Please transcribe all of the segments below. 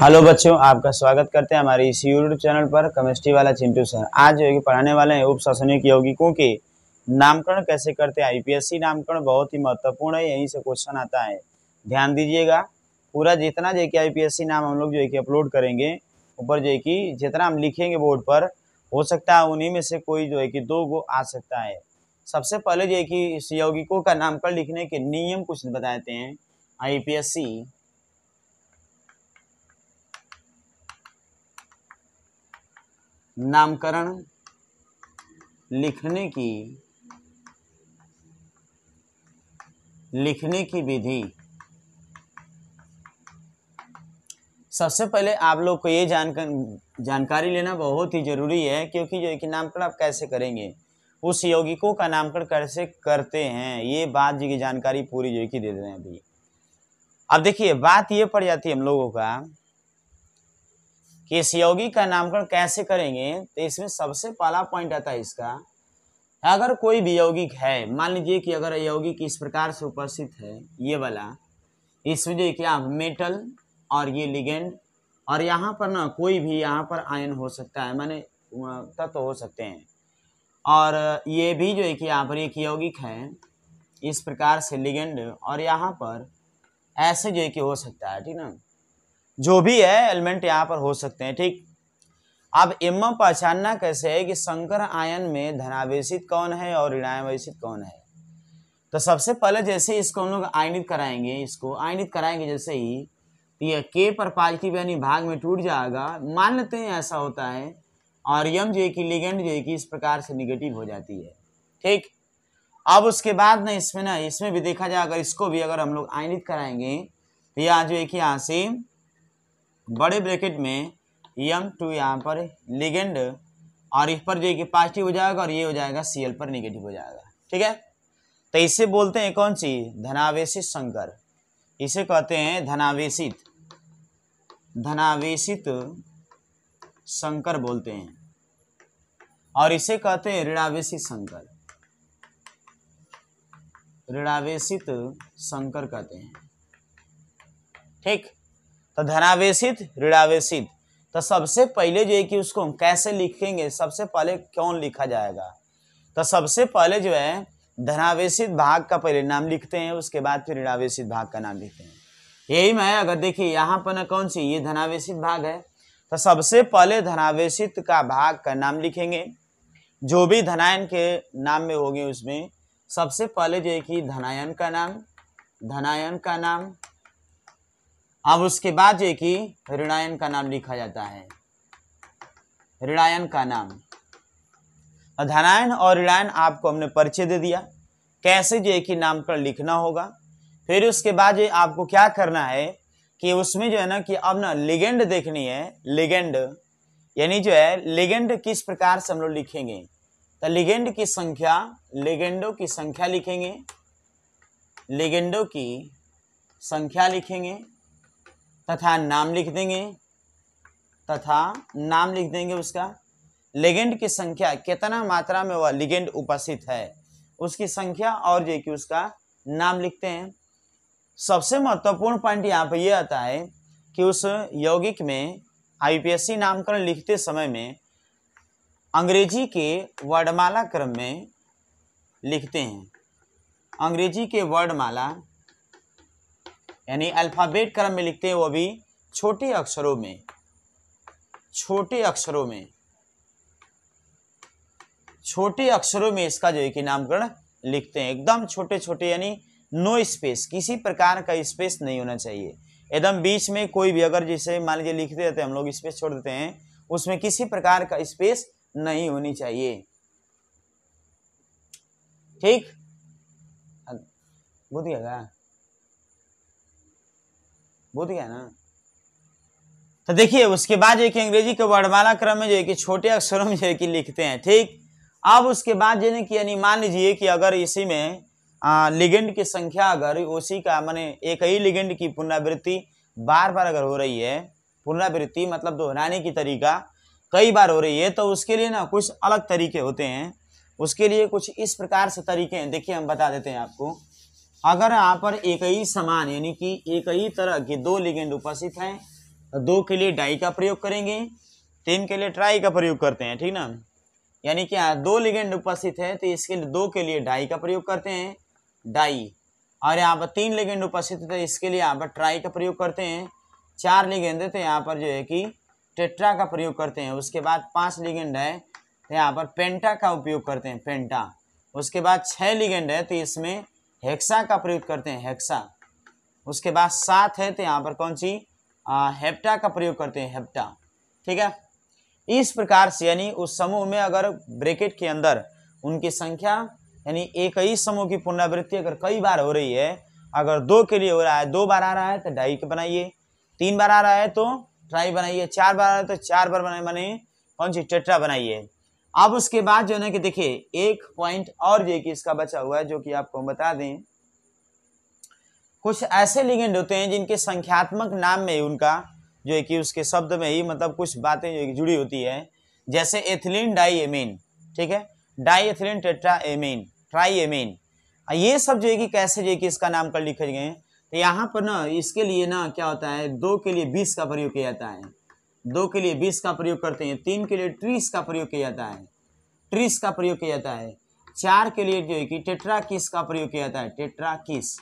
Hello बच्चों, आपका स्वागत करते हैं हमारे इस यूट्यूब चैनल पर केमिस्ट्री वाला चिंटू सर। आज जो है कि पढ़ाने वाले हैं उपशासनिक यौगिकों के नामकरण कैसे करते हैं। आईपीएससी नामकरण बहुत ही महत्वपूर्ण है, यहीं से क्वेश्चन आता है। ध्यान दीजिएगा, पूरा जितना जो है कि आईपीएससी नाम हम लोग जो है कि अपलोड करेंगे, ऊपर जो है कि जितना हम लिखेंगे बोर्ड पर, हो सकता है उन्हीं में से कोई जो है कि 2 गो आ सकता है। सबसे पहले जो है कि इस यौगिकों का नामकरण लिखने के नियम कुछ बताते हैं। आईपीएससी नामकरण लिखने की विधि। सबसे पहले आप लोग को ये जानकारी लेना बहुत ही जरूरी है, क्योंकि जो है कि नामकरण आप कैसे करेंगे, उस यौगिकों का नामकरण कैसे करते हैं, ये बात जी की जानकारी पूरी जो है कि दे रहे हैं अभी। अब देखिए, बात ये पड़ जाती है हम लोगों का कि इस यौगिक का नामकरण कैसे करेंगे। तो इसमें सबसे पहला पॉइंट आता है इसका, अगर कोई भी यौगिक है, मान लीजिए कि अगर यौगिक इस प्रकार से उपस्थित है, ये वाला, इसमें जो क्या मेटल और ये लिगेंड, और यहाँ पर ना कोई भी यहाँ पर आयन हो सकता है, माने तत्व हो सकते हैं, और ये भी जो है कि यहाँ पर एक यौगिक है इस प्रकार से लिगेंड, और यहाँ पर ऐसे जो है कि हो सकता है, ठीक ना, जो भी है एलिमेंट यहाँ पर हो सकते हैं, ठीक। अब एवं पहचानना कैसे है कि संकर आयन में धनावेशित कौन है और ऋणावेशित कौन है। तो सबसे पहले जैसे इसको हम लोग आयनित कराएंगे, इसको आयनित कराएंगे जैसे ही, तो यह के पर पॉजिटिव यानी भाग में टूट जाएगा, मान लेते हैं ऐसा होता है, और यम जो है कि लिगेंड जो है कि इस प्रकार से निगेटिव हो जाती है, ठीक। अब उसके बाद ना इसमें भी देखा जाए, अगर इसको भी अगर हम लोग आयनित कराएंगे, तो यहाँ जो है कि यहाँ से बड़े ब्रैकेट में M2 यहाँ पर लिगेंड, और इस पर जो है कि पॉजिटिव हो जाएगा, और ये हो जाएगा Cl पर निगेटिव हो जाएगा, ठीक है। तो इसे बोलते हैं कौन सी, धनावेशित संकर। इसे कहते हैं धनावेशित संकर बोलते हैं, और इसे कहते हैं ऋणावेशित संकर, ऋणावेशित संकर कहते हैं, ठीक। तो धनावेशित ऋणावेशित, तो सबसे पहले जो है कि उसको हम कैसे लिखेंगे, सबसे पहले कौन लिखा जाएगा। तो सबसे पहले जो है धनावेशित भाग का पहले नाम लिखते हैं, उसके बाद फिर ऋणावेशित भाग का नाम लिखते हैं। यही मैं अगर देखिए यहाँ पर ना कौन सी, ये धनावेशित भाग है, तो सबसे पहले धनावेशित का भाग का नाम लिखेंगे, जो भी धनायन के नाम में होंगे उसमें सबसे पहले जो है कि धनायन का नाम, अब उसके बाद जो है कि ऋणायन का नाम लिखा जाता है, ऋणायन का नाम। धनायन और ऋणायन आपको हमने परिचय दे दिया, कैसे जो है कि नामकरण लिखना होगा। फिर उसके बाद जो आपको क्या करना है कि उसमें जो है ना कि अब ना लिगेंड देखनी है, लिगेंड यानी जो है लिगेंड किस प्रकार से हम लोग लिखेंगे। तो लिगेंडों की संख्या लिखेंगे, तथा नाम लिख देंगे, उसका लिगेंड की संख्या, कितना मात्रा में वह लिगेंड उपस्थित है उसकी संख्या, और जो कि उसका नाम लिखते हैं। सबसे महत्वपूर्ण पॉइंट यहाँ पर यह आता है कि उस यौगिक में आईपीएससी नामकरण लिखते समय में अंग्रेजी के वर्णमाला क्रम में लिखते हैं, अंग्रेजी के वर्णमाला यानी अल्फाबेट क्रम में लिखते हैं, वो भी छोटे अक्षरों में इसका जो है कि नामकरण लिखते हैं, एकदम छोटे छोटे, यानी नो स्पेस, किसी प्रकार का स्पेस नहीं होना चाहिए, एकदम बीच में कोई भी, अगर जैसे मान लीजिए लिखते रहते हैं हम लोग स्पेस छोड़ देते हैं, उसमें किसी प्रकार का स्पेस नहीं होनी चाहिए, ठीक। बुझ गया ना। तो देखिए उसके बाद जो है कि अंग्रेजी के वर्णमाला क्रम में जो है कि छोटे अक्षरों में जो है कि लिखते हैं, ठीक। अब उसके बाद जो है कि यानी मान लीजिए कि अगर इसी में लिगेंड की संख्या, अगर उसी का माने एक ही लिगेंड की पुनरावृत्ति बार बार अगर हो रही है, पुनरावृत्ति मतलब दोहराने की तरीका कई बार हो रही है, तो उसके लिए ना कुछ अलग तरीके होते हैं, उसके लिए कुछ इस प्रकार से तरीके हैं। देखिए हम बता देते हैं आपको, अगर यहाँ पर एक ही समान यानी कि एक ही तरह के 2 लिगेंड उपस्थित हैं, 2 के लिए डाई का प्रयोग करेंगे, 3 के लिए ट्राई का प्रयोग करते हैं, ठीक ना। यानी कि यहाँ 2 लिगेंड उपस्थित है तो इसके लिए 2 के लिए डाई का प्रयोग करते हैं, डाई। और यहाँ पर 3 लिगेंड उपस्थित है तो इसके लिए यहाँ पर ट्राई का प्रयोग करते हैं। 4 लिगेंड है तो यहाँ पर जो है कि टेट्रा का प्रयोग करते हैं। उसके बाद 5 लिगेंड है तो यहाँ पर पेंटा का उपयोग करते हैं, पेंटा। उसके बाद 6 लिगेंड है तो इसमें हेक्सा का प्रयोग करते हैं, हेक्सा। उसके बाद 7 है तो यहाँ पर कौन सी हेप्टा का प्रयोग करते हैं, हेप्टा, ठीक है। इस प्रकार से यानी उस समूह में अगर ब्रैकेट के अंदर उनकी संख्या यानी एक ही समूह की पुनरावृत्ति अगर कई बार हो रही है, अगर 2 के लिए हो रहा है, 2 बार आ रहा है तो डाई का बनाइए, 3 बार आ रहा है तो ट्राई बनाइए, 4 बार आ रहा है तो 4 बार बनाइए कौन सी टेट्रा बनाइए। अब उसके बाद जो है ना कि देखिए एक पॉइंट और जो है कि इसका बचा हुआ है जो कि आपको बता दें, कुछ ऐसे लिगेंड होते हैं जिनके संख्यात्मक नाम में उनका जो है कि उसके शब्द में ही मतलब कुछ बातें जो है जुड़ी होती है, जैसे एथिलीन डाई एमीन, ठीक है, diethylene tetramine, triamine, ये सब जो है कि कैसे जो है कि इसका नामकरण लिखे गए हैं। तो यहाँ पर ना इसके लिए ना क्या होता है, 2 के लिए 20 का प्रयोग किया जाता है, 2 के लिए 20 का प्रयोग करते हैं, 3 के लिए ट्रीस का प्रयोग किया जाता है, ट्रीस का प्रयोग किया जाता है, 4 के लिए जो है कि टेट्रा किस का प्रयोग किया जाता है, टेट्रा किस।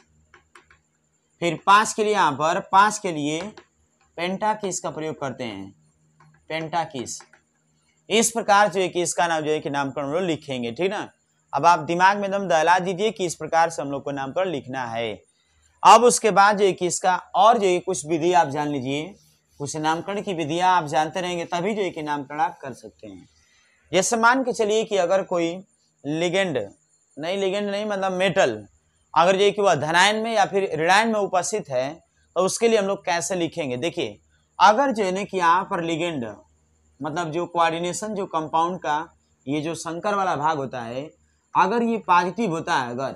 फिर 5 के लिए यहाँ पर 5 के लिए पेंटा किस का प्रयोग करते हैं, पेंटा किस। इस प्रकार जो है कि इसका नाम जो है कि नामकरण हम लोग लिखेंगे, ठीक ना। अब आप दिमाग में एकदम दहला दीजिए कि इस प्रकार से हम लोग को नामकरण लिखना है। अब उसके बाद जो है कि इसका और जो है कुछ विधि आप जान लीजिए, कुछ नामकरण की विधियां आप जानते रहेंगे तभी जो है कि नामकरण आप कर सकते हैं। जैसे मान के चलिए कि अगर कोई लिगेंड नहीं मतलब मेटल अगर जो है कि वह धनायन में या फिर ऋणायन में उपस्थित है तो उसके लिए हम लोग कैसे लिखेंगे। देखिए अगर जो है ना कि यहाँ पर लिगेंड मतलब जो कोऑर्डिनेशन जो कंपाउंड का ये जो संकर वाला भाग होता है, अगर ये पॉजिटिव होता है अगर,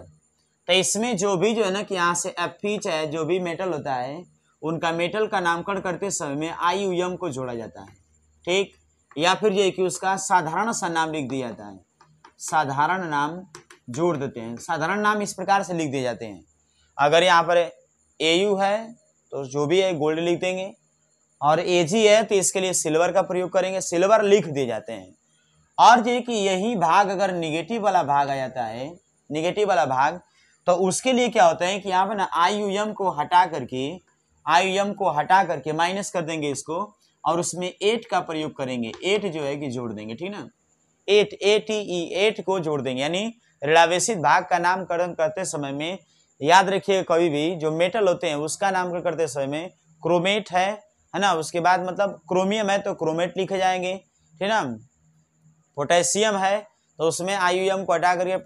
तो इसमें जो भी जो है ना कि यहाँ से Fe चाहे जो भी मेटल होता है उनका मेटल का नामकरण करते समय में IUM को जोड़ा जाता है, ठीक, या फिर जो है कि उसका साधारण सा नाम लिख दिया जाता है, साधारण नाम जोड़ देते हैं। साधारण नाम इस प्रकार से लिख दिए जाते हैं, अगर यहाँ पर AU है तो जो भी है गोल्ड लिख देंगे, और AG है तो इसके लिए सिल्वर का प्रयोग करेंगे, सिल्वर लिख दिए जाते हैं। और जो है कि यही भाग अगर निगेटिव वाला भाग आ जाता है, निगेटिव वाला भाग, तो उसके लिए क्या होता है कि यहाँ पे ना IUM को हटा करके माइनस कर देंगे इसको, और उसमें 8 का प्रयोग करेंगे, 8 जो है कि जोड़ देंगे, ठीक ना, 8 8 को जोड़ देंगे। यानी ऋणावेशित भाग का नामकरण करते समय में याद रखिए कभी भी जो मेटल होते हैं उसका नामकरण करते समय में क्रोमेट है ना, उसके बाद मतलब क्रोमियम है तो क्रोमेट लिखे जाएंगे, ठीक ना। पोटेशियम है तो उसमें IUM को हटा करके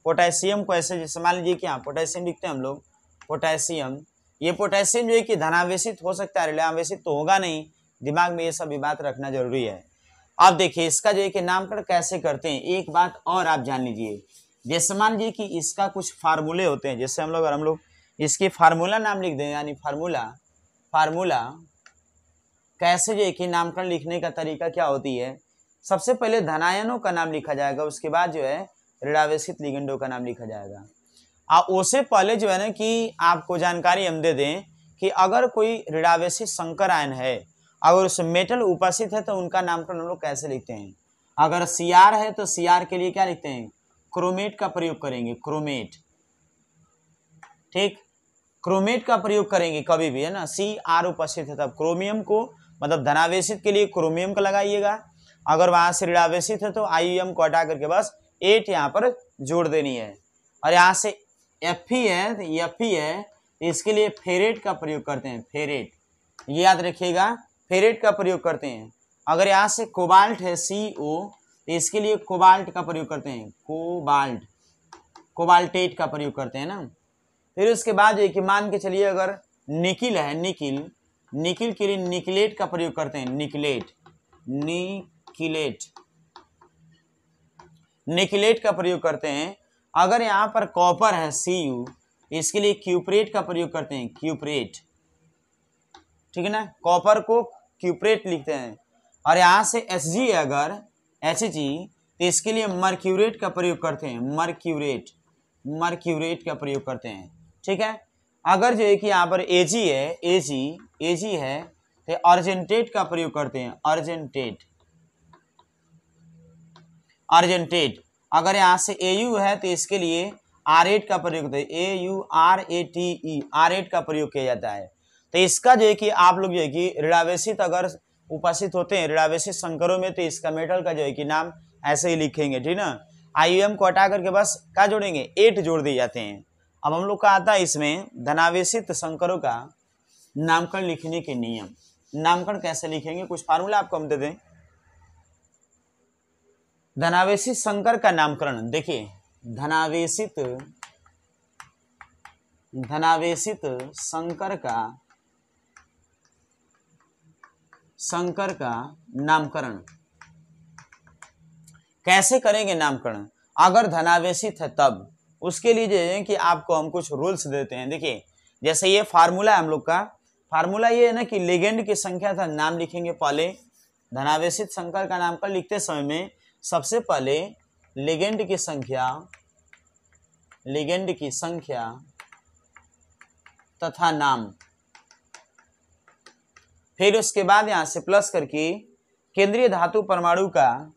पोटेशियम को ऐसे जैसे मान लीजिए कि हाँ पोटेशियम लिखते हैं हम लोग, पोटेशियम, ये पोटेशियम जो है कि धनावेशित हो सकता है, ऋणावेशित तो होगा नहीं, दिमाग में ये सभी बात रखना जरूरी है। अब देखिए इसका जो है कि नामकरण कैसे करते हैं, एक बात और आप जान लीजिए, जैसे मान लीजिए कि इसका कुछ फार्मूले होते हैं, जैसे हम लोग इसके फार्मूला नाम लिख दें, यानी फार्मूला कैसे जो है कि नामकरण लिखने का तरीका क्या होती है, सबसे पहले धनायनों का नाम लिखा जाएगा, उसके बाद जो है ऋणावेशित लिगेंडों का नाम लिखा जाएगा। उससे पहले जो है ना कि आपको जानकारी हम दे दें कि अगर कोई ऋणावेशित संकर आयन है, अगर उसमें मेटल उपस्थित है तो उनका नामकरण हम लोग कैसे लिखते हैं। अगर Cr है तो Cr के लिए क्या लिखते हैं, क्रोमेट का प्रयोग करेंगे, क्रोमेट, ठीक, क्रोमेट का प्रयोग करेंगे कभी भी, है ना, Cr उपस्थित है तब क्रोमियम को मतलब धनावेशित के लिए क्रोमियम का लगाइएगा, अगर वहां से ऋणावेशित है तो IUM को हटा करके बस 8 यहाँ पर जोड़ देनी है। और यहाँ से Fe है इसके लिए फेरेट का प्रयोग करते हैं, फेरेट, ये याद रखिएगा, फेरेट का प्रयोग करते हैं। अगर यहाँ से कोबाल्ट है CO तो इसके लिए कोबाल्ट का प्रयोग करते हैं, कोबाल्टेट का प्रयोग करते हैं ना। फिर उसके बाद ये कि मान के चलिए अगर निकिल है, निकिल के लिए निकलेट का प्रयोग करते हैं, निकलेट का प्रयोग करते हैं। अगर यहाँ पर कॉपर है Cu इसके लिए क्यूप्रेट का प्रयोग करते हैं, क्यूप्रेट, ठीक है ना, कॉपर को क्यूप्रेट लिखते हैं। और यहाँ से Hg है अगर Hg तो इसके लिए मर्क्यूरेट का प्रयोग करते हैं, मर्क्यूरेट का प्रयोग करते हैं, ठीक है। अगर जो है कि यहाँ पर Ag है तो अर्जेंटेट का प्रयोग करते हैं, अर्जेंटेट, अर्जेंटेट। अगर यहाँ से एयू है तो इसके लिए आरेट का प्रयोग करते हैं, AURATE, आरेट का प्रयोग किया जाता है। तो इसका जो है कि आप लोग जो है कि ऋणावेशित अगर उपस्थित होते हैं ऋणावेशित संकरों में, तो इसका मेटल का जो है कि नाम ऐसे ही लिखेंगे, ठीक ना। IUM को हटा करके बस क्या जोड़ेंगे, 8 जोड़ दिए जाते हैं। अब हम लोग का आता है इसमें धनावेशित संकरों का नामकरण लिखने के नियम। नामकरण कैसे लिखेंगे, कुछ फार्मूला आपको हम दे दें। धनावेशित संकर का नामकरण देखिए, धनावेशित संकर का नामकरण कैसे करेंगे। नामकरण अगर धनावेशित है तब उसके लिए जो है कि आपको हम कुछ रूल्स देते हैं। देखिए जैसे ये फार्मूला है हम लोग का, फार्मूला ये है ना कि लिगेंड की संख्या था नाम लिखेंगे पहले। धनावेशित संकर का नामकरण लिखते समय में सबसे पहले लिगेंड की संख्या तथा नाम, फिर उसके बाद यहां से प्लस करके केंद्रीय धातु परमाणु का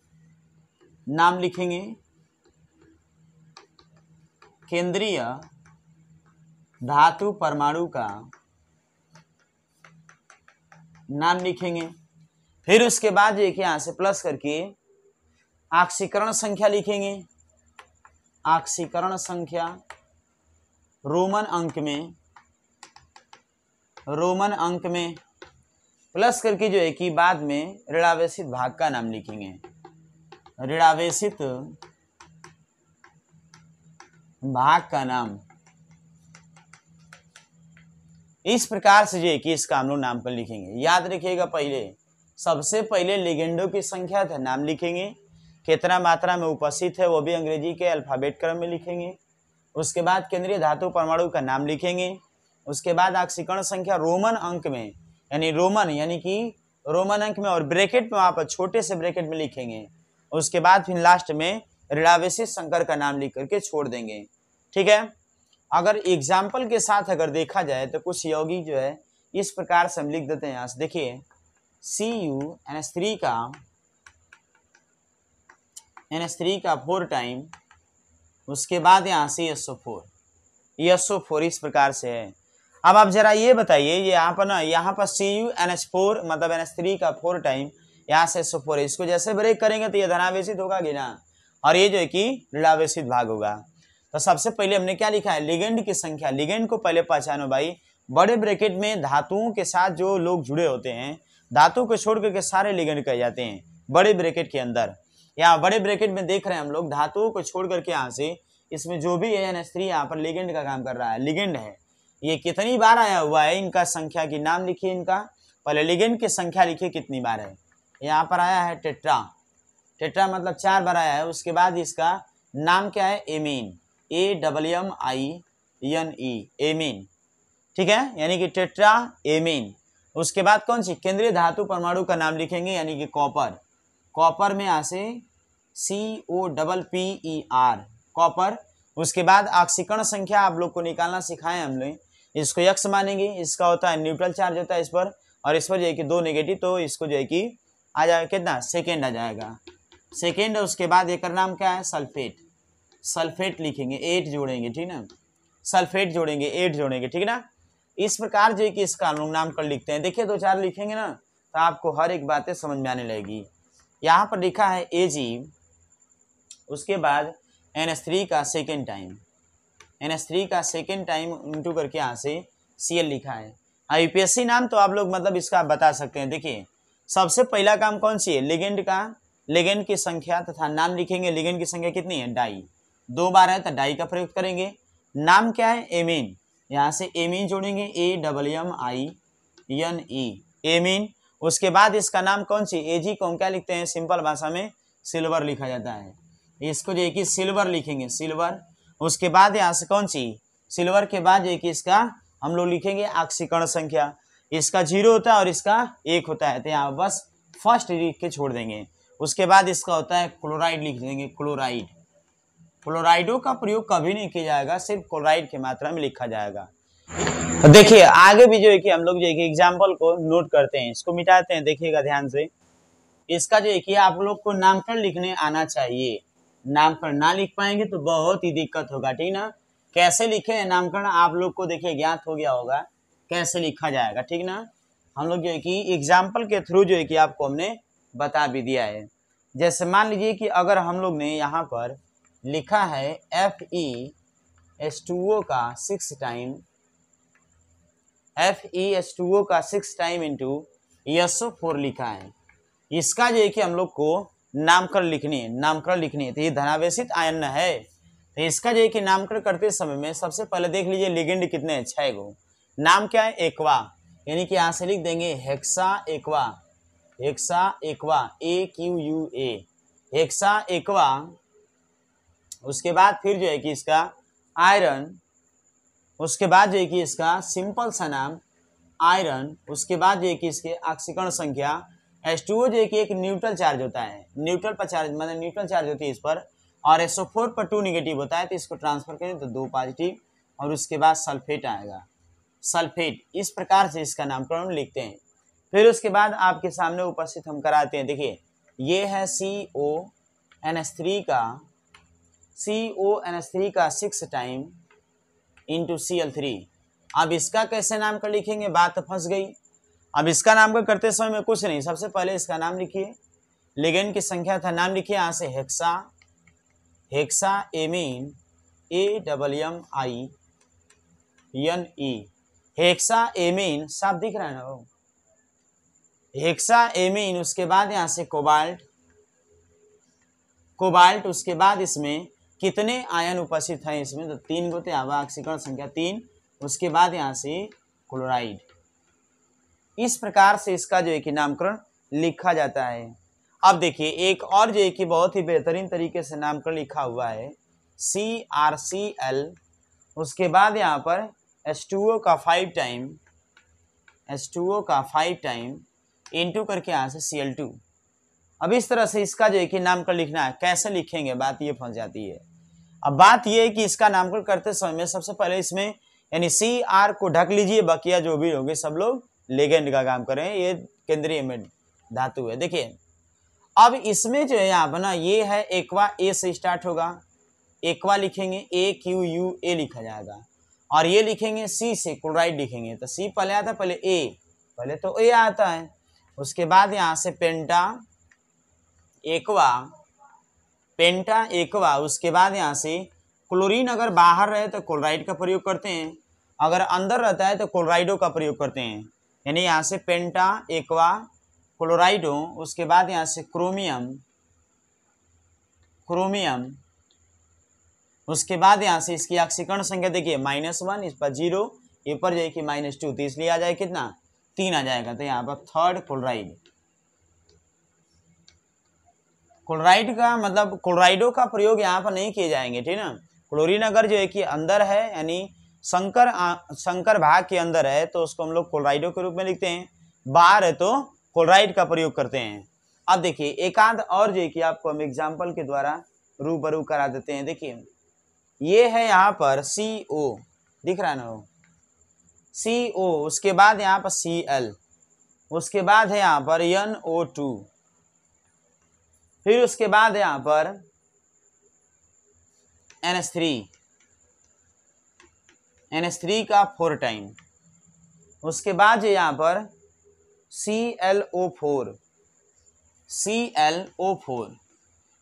नाम लिखेंगे, केंद्रीय धातु परमाणु का नाम लिखेंगे। फिर उसके बाद देखिए यहां से प्लस करके ऑक्सीकरण संख्या लिखेंगे, ऑक्सीकरण संख्या रोमन अंक में प्लस करके जो है कि बाद में ऋणावेशित भाग का नाम लिखेंगे, ऋणावेशित भाग का नाम। इस प्रकार से जो है कि इसका हम लोग नामकरण लिखेंगे। याद रखिएगा पहले सबसे पहले लिगेंडों की संख्या था नाम लिखेंगे, कितना मात्रा में उपस्थित है वो भी अंग्रेजी के अल्फाबेट क्रम में लिखेंगे। उसके बाद केंद्रीय धातु परमाणु का नाम लिखेंगे। उसके बाद ऑक्सीकरण संख्या रोमन अंक में, यानी रोमन अंक में और ब्रैकेट में वहां पर छोटे से ब्रैकेट में लिखेंगे। उसके बाद फिर लास्ट में ऋणावेशित संकर का नाम लिख करके छोड़ देंगे, ठीक है। अगर एग्जाम्पल के साथ अगर देखा जाए तो कुछ यौगिक जो है इस प्रकार से हम लिख देते हैं। यहाँ से देखिए CuNH3 का 4 टाइम, उसके बाद यहाँ से SO4 इस प्रकार से है। अब आप जरा ये बताइए, ये यहाँ पर CuNH4 मतलब NH3 का 4 टाइम, यहाँ से SO4 है, इसको जैसे ब्रेक करेंगे तो ये धनावेशित होगा कि ना, और ये जो है कि ऋणावेशित भाग होगा। तो सबसे पहले हमने क्या लिखा है, लिगेंड की संख्या। लिगेंड को पहले पहचानो भाई, बड़े ब्रैकेट में धातुओं के साथ जो लोग जुड़े होते हैं, धातु को छोड़ करके सारे लिगेंड कहे जाते हैं बड़े ब्रैकेट के अंदर। यहाँ बड़े ब्रैकेट में देख रहे हैं हम लोग, धातुओं को छोड़ करके यहाँ से इसमें जो भी है NH3 यहाँ पर लिगेंड का काम कर रहा है, लिगेंड है। ये कितनी बार आया हुआ है, इनका संख्या की नाम लिखिए, इनका पहले लिगेंड की संख्या लिखिए कितनी बार है। यहाँ पर आया है टेट्रा मतलब 4 बार आया है। उसके बाद इसका नाम क्या है, एमीन, AMMINE, एमीन, ठीक है, यानी कि टेट्रा एमीन। उसके बाद कौन सी, केंद्रीय धातु परमाणु का नाम लिखेंगे, यानी कि कॉपर में यहाँ से COPPER, कॉपर। उसके बाद ऑक्सीकरण संख्या आप लोग को निकालना सिखाए हमने, इसको यक्स मानेंगे, इसका होता है न्यूट्रल चार्ज होता है इस पर, और इस पर जो है कि 2 नेगेटिव, तो इसको जो है कि आ जाएगा कितना, सेकेंड आ जाएगा, सेकेंड। उसके बाद एक नाम क्या है, सल्फेट लिखेंगे, 8 जोड़ेंगे, ठीक ना, सल्फेट जोड़ेंगे, 8 जोड़ेंगे, ठीक ना। इस प्रकार जो है कि इसका नामकरण लिखते हैं। देखिए 2-4 लिखेंगे ना तो आपको हर एक बातें समझ में आने लगेगी। यहाँ पर लिखा है Ag, उसके बाद NH3 का सेकेंड टाइम इंटू करके यहाँ से Cl लिखा है। यूपीएससी नाम तो आप लोग मतलब इसका बता सकते हैं। देखिए सबसे पहला काम कौन सी है, लिगेंड की संख्या तथा नाम लिखेंगे। लिगेंड की संख्या कितनी है, डाई, 2 बार है तो डाई का प्रयोग करेंगे। नाम क्या है, एमीन, यहाँ से एमीन जोड़ेंगे, AMMINE, एमीन। उसके बाद इसका नाम कौन सी, Ag को हम क्या लिखते हैं, सिंपल भाषा में सिल्वर लिखा जाता है, इसको जो है कि सिल्वर लिखेंगे, सिल्वर। उसके बाद यहाँ से कौन सी, सिल्वर के बाद जो है कि इसका हम लोग लिखेंगे ऑक्सीकरण संख्या, इसका 0 होता है और इसका 1 होता है, तो यहाँ बस फर्स्ट लिख के छोड़ देंगे। उसके बाद इसका होता है क्लोराइड लिख देंगे, क्लोराइडों का प्रयोग कभी नहीं किया जाएगा, सिर्फ क्लोराइड की मात्रा में लिखा जाएगा। तो देखिए आगे भी जो है कि हम लोग जो है कि एग्जाम्पल को नोट करते हैं, इसको मिटाते हैं। देखिएगा ध्यान से, इसका जो है कि आप लोग को नामकरण लिखने आना चाहिए। नामकरण ना लिख पाएंगे तो बहुत ही दिक्कत होगा, ठीक ना। कैसे लिखे नामकरण आप लोग को देखिए ज्ञात हो गया होगा कैसे लिखा जाएगा, ठीक ना। हम लोग जो है कि एग्जाम्पल के थ्रू जो है कि आपको हमने बता भी दिया है। जैसे मान लीजिए कि अगर हम लोग ने यहाँ पर लिखा है FeS2O का 6 टाइम, FeS2O का 6 टाइम इंटू SO4 लिखा है। इसका जो है कि हम लोग को नामकरण लिखनी है, नामकरण लिखनी है। तो ये धनावेशित आयन है, तो इसका जो है कि नामकरण करते समय में सबसे पहले देख लीजिए लिगेंड कितने हैं, 6 गो। नाम क्या है, एक्वा, यानी कि यहाँ से लिख देंगे hexa aqua, hexa aqua AQUA, hexa aqua. उसके बाद फिर जो है कि इसका आयरन, उसके बाद जो है कि इसका सिंपल सा नाम आयरन, उसके बाद जो है कि इसके ऑक्सीकरण संख्या H2O जो है कि एक न्यूट्रल चार्ज होता है, न्यूट्रल पर चार्ज मतलब न्यूट्रल चार्ज होती है इस पर, और SO4 पर 2 निगेटिव होता है, तो इसको ट्रांसफर करें तो 2 पॉजिटिव, और उसके बाद सल्फेट आएगा, सल्फेट। इस प्रकार से इसका नामकरण लिखते हैं। फिर उसके बाद आपके सामने उपस्थित हम कराते हैं। देखिए ये है CONH3 का 6 टाइम इंटू Cl3। अब इसका कैसे नामकरण लिखेंगे, बात तो फंस गई। अब इसका नामकरण करते समय में कुछ नहीं, सबसे पहले इसका नाम लिखिए, लिगेंड की संख्या था, नाम लिखिए यहाँ से hexa, hexa amine AMMINE, hexa amine, साफ दिख रहा है ना वो, हेक्सा एमीन। उसके बाद यहाँ से कोबाल्ट, कोबाल्ट। उसके बाद इसमें कितने आयन उपस्थित हैं, इसमें तो 3 गो थे, ऑक्सीकरण संख्या 3। उसके बाद यहाँ से क्लोराइड। इस प्रकार से इसका जो है कि नामकरण लिखा जाता है। अब देखिए एक और जो है कि बहुत ही बेहतरीन तरीके से नामकरण लिखा हुआ है CrCl। उसके बाद यहाँ पर H2O का 5 टाइम, H2O का 5 टाइम इंटू करके यहाँ से Cl2। अब इस तरह से इसका जो है कि नामकरण लिखना है, कैसे लिखेंगे, बात ये फंस जाती है। अब बात ये है कि इसका नामकरण करते समय में सबसे पहले इसमें यानी Cr को ढक लीजिए, बकिया जो भी होंगे सब लोग लिगेंड का काम करें, ये केंद्रीय में धातु है। देखिए अब इसमें जो है यहाँ पर ना, ये है एक्वा, ए से स्टार्ट होगा, एक्वा लिखेंगे, AQUA लिखा जाएगा, और ये लिखेंगे C से क्लोराइड लिखेंगे, तो C पहले आता है, पहले A, पहले तो A आता है। उसके बाद यहाँ से पेंटा एक्वा, पेंटा एक्वा। उसके बाद यहाँ से क्लोरीन अगर बाहर रहे तो क्लोराइड का प्रयोग करते हैं, अगर अंदर रहता है तो क्लोराइडो का प्रयोग करते हैं, यानी यहाँ से पेंटा एक्वा क्लोराइडो। उसके बाद यहाँ से क्रोमियम, क्रोमियम। उसके बाद यहाँ से इसकी ऑक्सीकरण संख्या देखिए -1, इस पर 0, ये पर जाए कि -2, तो इसलिए आ जाए कितना, 3 आ जाएगा। तो यहाँ पर थर्ड क्लोराइड, क्लोराइड का मतलब क्लोराइडो का प्रयोग यहाँ पर नहीं किए जाएंगे, ठीक ना। क्लोरीन अगर जो है कि अंदर है यानी संकर भाग के अंदर है तो उसको हम लोग क्लोराइडो के रूप में लिखते हैं, बाहर है तो क्लोराइड का प्रयोग करते हैं। अब देखिए एक आध और जो है कि आपको हम एग्जाम्पल के द्वारा रूबरू करा देते हैं। देखिए ये है यहाँ पर CO, दिख रहा है ना वो CO। उसके बाद यहाँ पर Cl, उसके बाद है यहाँ पर NO2, फिर उसके बाद है यहाँ पर NH3 का 4 टाइम। उसके बाद है यहाँ पर ClO4,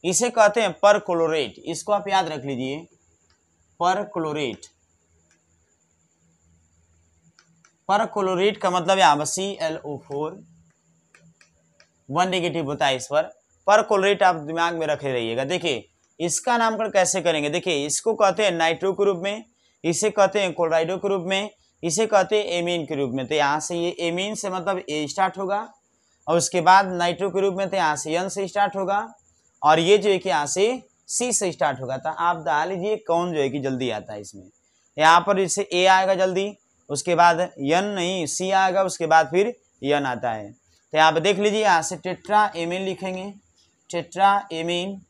इसे कहते हैं परक्लोरेट, इसको आप याद रख लीजिए, परक्लोरेट। परक्लोरेट का मतलब यहाँ पर ClO4 1 नेगेटिव होता है इस पर। परक्लोरेट आप दिमाग में रखे रहिएगा। देखिए इसका नामकरण कैसे करेंगे, देखिए इसको कहते हैं नाइट्रो के रूप में, इसे कहते हैं क्लोराइडो के रूप में, इसे कहते हैं एमीन के रूप में। तो यहाँ से ये एमीन से मतलब A स्टार्ट होगा, और उसके बाद नाइट्रो के रूप में तो यहाँ से N से स्टार्ट होगा, और ये जो है कि यहाँ से C से स्टार्ट होगा। तो आप डाल लीजिए कौन जो है कि जल्दी आता है इसमें, यहाँ पर इसे A आएगा जल्दी, उसके बाद N नहीं C आएगा, उसके बाद फिर N आता है। तो यहाँ पर देख लीजिए यहाँ से टेट्रा एमीन लिखेंगे, टेट्रा एमीन,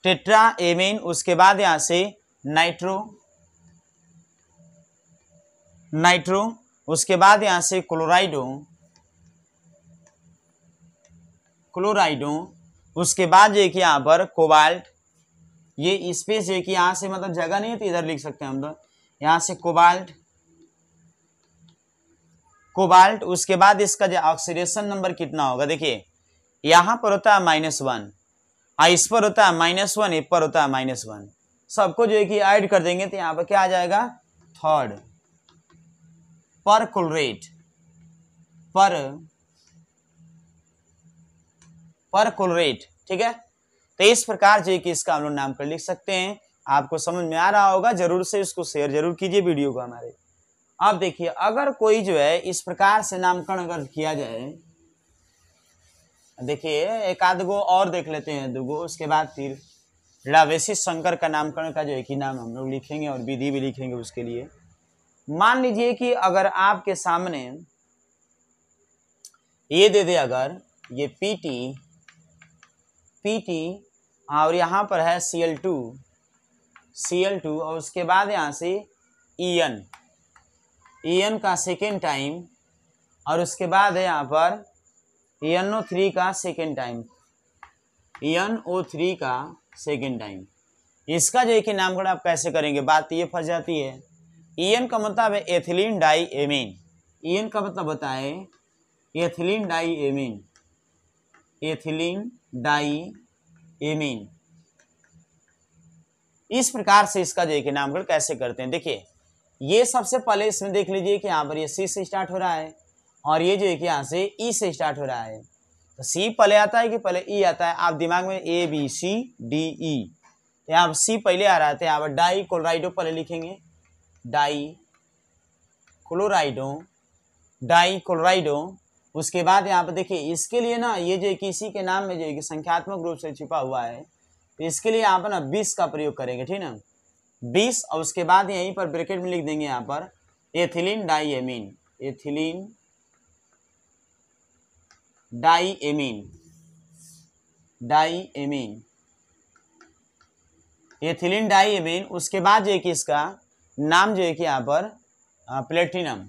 टेट्रा एमीन। उसके बाद यहाँ से नाइट्रो, नाइट्रो, उसके बाद यहाँ से क्लोराइडो, क्लोराइडो, उसके बाद जो है कि यहाँ पर कोबाल्ट, ये स्पेस जो है कि यहाँ से मतलब जगह नहीं है तो इधर लिख सकते हैं हम लोग, यहाँ से कोबाल्ट, कोबाल्ट, उसके बाद इसका जो ऑक्सीडेशन नंबर कितना होगा, देखिए यहाँ पर होता है -1, इस पर होता है -1, इस पर होता है -1, सबको जो है कि ऐड कर देंगे तो यहाँ पर क्या आ जाएगा, थर्ड पर क्लोरेट, पर क्लोरेट, ठीक है। तो इस प्रकार जो है कि इसका हम लोग नाम कर लिख सकते हैं। आपको समझ में आ रहा होगा, जरूर से इसको शेयर जरूर कीजिए वीडियो को हमारे। अब देखिए अगर कोई जो है इस प्रकार से नामकरण अगर किया जाए, देखिए एक आध गो और देख लेते हैं, दो गो, उसके बाद फिर लावेसिस शंकर का नामकरण का जो है कि नाम हम लोग लिखेंगे और विधि भी लिखेंगे उसके लिए। मान लीजिए कि अगर आपके सामने ये दे दे, अगर ये पीटी और यहाँ पर है Cl2 और उसके बाद यहाँ से ईएन का सेकेंड टाइम, और उसके बाद है यहाँ पर NO3 का सेकेंड टाइम, NO3 का सेकेंड टाइम। इसका जो है कि नामकरण आप कैसे करेंगे, बात ये फंस जाती है। ईएन का मतलब है एथिलीन डाई एमीन, ईएन का मतलब होता है ethylene diamine, ethylene diamine. इस प्रकार से इसका जो है कि नामकरण कैसे करते हैं, देखिए ये सबसे पहले इसमें देख लीजिए कि यहाँ पर ये सी से स्टार्ट हो रहा है और ये जो है कि यहाँ से ई से स्टार्ट हो रहा है। तो सी पहले आता है कि पहले ई आता है, आप दिमाग में ABCDE, यहाँ पर सी पहले आ रहा है, यहाँ पर डाई क्लोराइडो पहले लिखेंगे, डाई क्लोराइडो। उसके बाद यहाँ पर देखिए इसके लिए ना ये जो है कि इसी के नाम में जो है कि संख्यात्मक रूप से छिपा हुआ है, तो इसके लिए यहाँ पर ना 20 का प्रयोग करेंगे, ठीक ना, 20, और उसके बाद यहीं पर ब्रैकेट में लिख देंगे यहाँ पर ethylene diamine, ethylene diamine, ethylene diamine. उसके बाद जो है कि इसका नाम जो है कि यहाँ पर प्लेटिनम,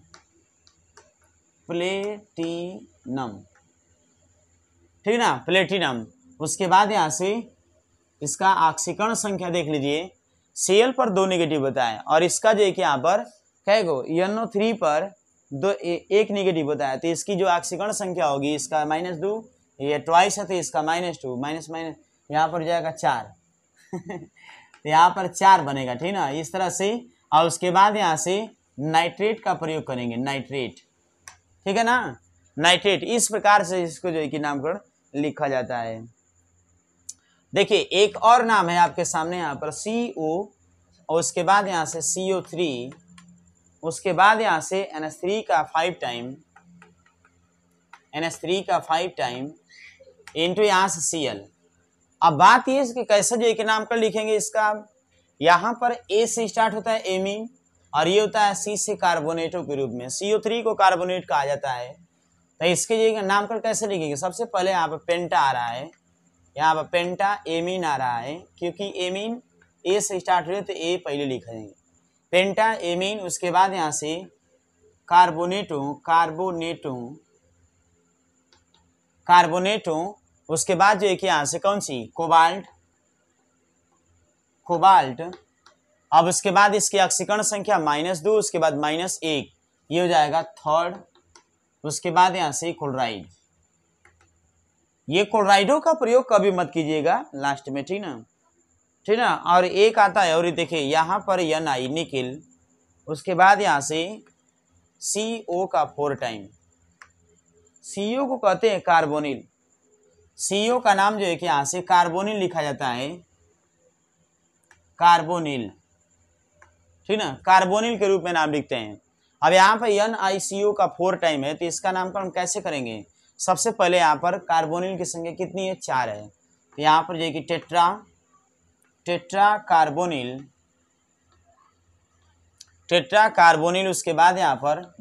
ठीक ना, प्लेटिनम। उसके बाद यहाँ से इसका ऑक्सीकरण संख्या देख लीजिए, Cl पर 2 नेगेटिव बताया और इसका जो है कि यहाँ पर कैगो NO3 पर एक नेगेटिव बताया, तो इसकी जो ऑक्सीकरण संख्या होगी इसका -2, ये ट्वाइस है तो इसका -2, माइनस यहाँ पर जाएगा 4 तो यहाँ पर 4 बनेगा, ठीक ना, इस तरह से। और उसके बाद यहाँ से नाइट्रेट का प्रयोग करेंगे, नाइट्रेट, ठीक है ना, नाइट्रेट। इस प्रकार से इसको जो है कि नामकरण लिखा जाता है। देखिए एक और नाम है आपके सामने यहाँ पर CO, और उसके बाद यहाँ से CO3, उसके बाद यहाँ से NH3 का 5 टाइम इंटू यहाँ से Cl। अब बात ये है कि कैसे जो है कि नामकरण लिखेंगे इसका, यहाँ पर A से स्टार्ट होता है एमीन और ये होता है C से कार्बोनेटों के रूप में, CO3 को कार्बोनेट कहा जाता है। तो इसके जो नामकरण कैसे लिखेंगे, सबसे पहले यहाँ पर पेंटा आ रहा है, यहाँ पर पेंटा एमीन आ रहा है, क्योंकि एमीन A से स्टार्ट हुए तो A पहले लिखेंगे, पेंटा एमीन। उसके बाद यहाँ से कार्बोनेटों, उसके बाद जो है कि यहाँ से कौन सी, कोबाल्ट। अब उसके बाद इसकी ऑक्सीकरण संख्या -2, उसके बाद -1, ये हो जाएगा थर्ड। उसके बाद यहाँ से क्लोराइड, ये क्लोराइडो का प्रयोग कभी मत कीजिएगा लास्ट में, ठीक ना। और एक आता है, और देखिए यहाँ पर Ni निकिल, उसके बाद यहाँ से CO का 4 टाइम, CO को कहते हैं कार्बोनिल, CO का नाम जो है कि यहाँ से कार्बोनिल लिखा जाता है, कार्बोनिल, ठीक ना, कार्बोनिल के रूप में नाम लिखते हैं। अब यहाँ पर NiCO का 4 टाइम है, तो इसका नामकरण कैसे करेंगे, सबसे पहले यहाँ पर कार्बोनिल की संख्या कितनी है, 4 है, तो यहाँ पर जो है कि टेट्रा कार्बोनिल, उसके बाद यहाँ पर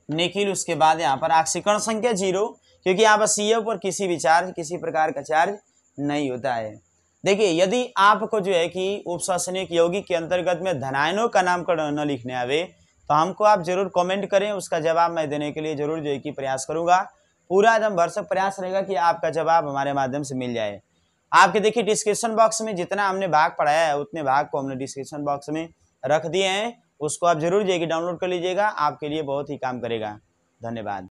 निकिल, उसके बाद यहाँ पर ऑक्सीकरण संख्या 0, क्योंकि यहाँ पर CO पर किसी प्रकार का चार्ज नहीं होता है। देखिए, यदि आपको जो है कि उपश्वसनिक यौगिक के अंतर्गत में धनायनों का नामकरण न लिखने आवे तो हमको आप जरूर कमेंट करें, उसका जवाब मैं देने के लिए जरूर जो है कि प्रयास करूंगा। पूरा एकदम भरसक प्रयास रहेगा कि आपका जवाब हमारे माध्यम से मिल जाए। आपके देखिए डिस्क्रिप्शन बॉक्स में जितना हमने भाग पढ़ाया है उतने भाग को हमने डिस्क्रिप्शन बॉक्स में रख दिए हैं, उसको आप जरूर जो है कि डाउनलोड कर लीजिएगा, आपके लिए बहुत ही काम करेगा। धन्यवाद।